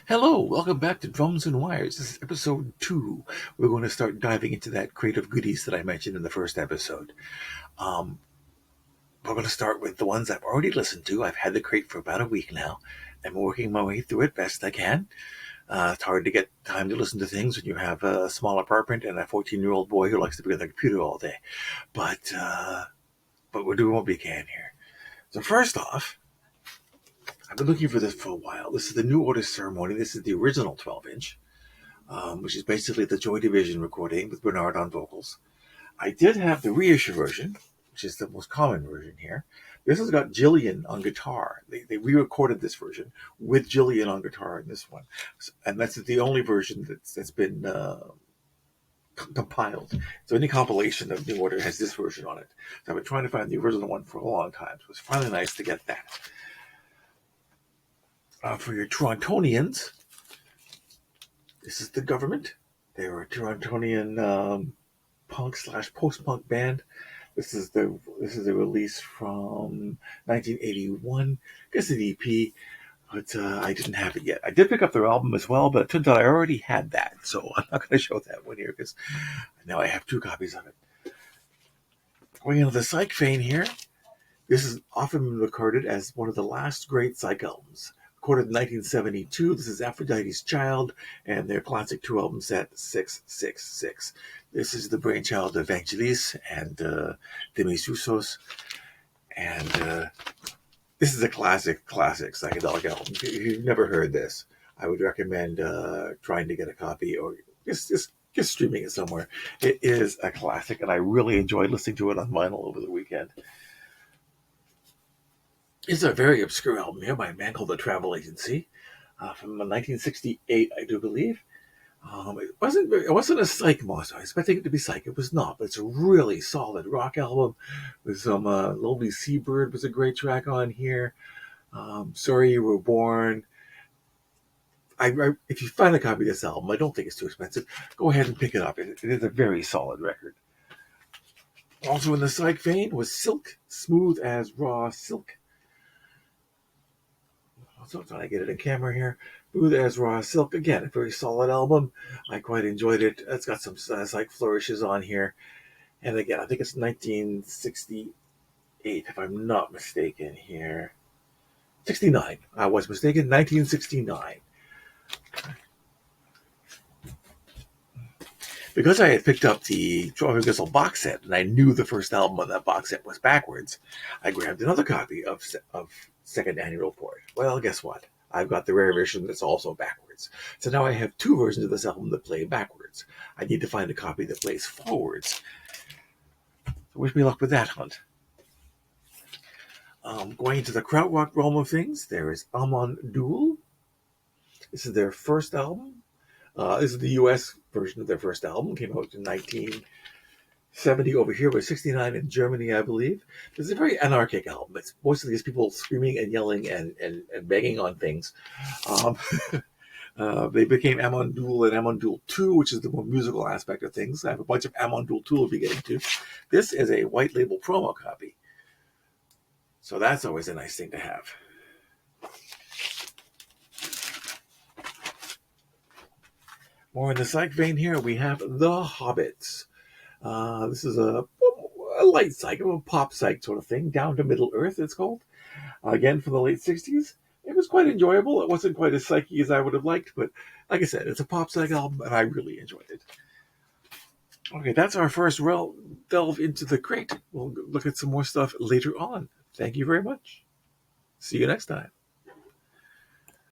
Hello, welcome back to Drums and Wires. This is episode 2. We're going to start diving into that crate of goodies that I mentioned in the first episode. Um, we're going to start with the ones I've already listened to. I've had the crate for about a week now. I'm working my way through it best I can. It's hard to get time to listen to things when you have a small apartment and a 14-year-old boy who likes to be on the computer all day. But we're doing what we can here. So first off, I've been looking for this for a while. This is the New Order Ceremony. This is the original 12-inch. Which is basically the Joy Division recording with Bernard on vocals. I did have the reissue version, which is the most common version here. This has got Jillian on guitar. They re-recorded this version with Jillian on guitar in this one. And that's the only version that's been compiled. So any compilation of New Order has this version on it. So I've been trying to find the original one for a long time. So it's finally nice to get that. For your Torontonians, this is the Government. They were a Torontonian punk / post-punk band. This is a release from 1981. I guess an EP, but I didn't have it yet. I did pick up their album as well, but it turns out I already had that, so I'm not going to show that one here because now I have 2 copies of it. Going into the Psych vein here, this is often been recorded as one of the last great Psych albums. Recorded in 1972, this is Aphrodite's Child and their classic 2-album set, 666. This is the brainchild of Vangelis and Demi Soussos. And this is a classic psychedelic album. If you've never heard this, I would recommend trying to get a copy or just streaming it somewhere. It is a classic, and I really enjoyed listening to it on vinyl over the weekend. It's a very obscure album here by a band called The Travel Agency from 1968, I do believe. It wasn't a Psych monster. I was expecting it to be Psych. It was not, but it's a really solid rock album with some Lonely Seabird was a great track on here. Sorry You Were Born. If you find a copy of this album, I don't think it's too expensive. Go ahead and pick it up. It is a very solid record. Also in the Psych vein was Silk, Smooth as Raw Silk. So I'm trying to get it in camera here. Smooth as Raw Silk. Again, a very solid album. I quite enjoyed it. It's got some Psych flourishes on here. And again, I think it's 1968, if I'm not mistaken here. 69. I was mistaken. 1969. Because I had picked up the Troy Gissel box set and I knew the first album on that box set was backwards, I grabbed another copy of Second Annual Report. Well, guess what? I've got the rare version that's also backwards. So now I have 2 versions of this album that play backwards. I need to find a copy that plays forwards. So wish me luck with that hunt. Going into the krautrock realm of things, there is Amon Düül. This is their first album. This is the U.S. version of their first album. It came out in 1970 over here, but 69 in Germany, I believe. It's a very anarchic album. It's mostly just people screaming and yelling and begging on things. They became Amon Düül and Amon Düül 2, which is the more musical aspect of things. I have a bunch of Amon Düül 2 we'll be getting to. This is a white label promo copy. So that's always a nice thing to have. More in the Psych vein here, we have The Hobbits. This is a light psych, a pop psych sort of thing. Down to Middle Earth, it's called. Again, from the late 60s. It was quite enjoyable. It wasn't quite as psyche as I would have liked, but like I said, it's a pop psych album, and I really enjoyed it. Okay, that's our first delve into the crate. We'll look at some more stuff later on. Thank you very much. See you next time.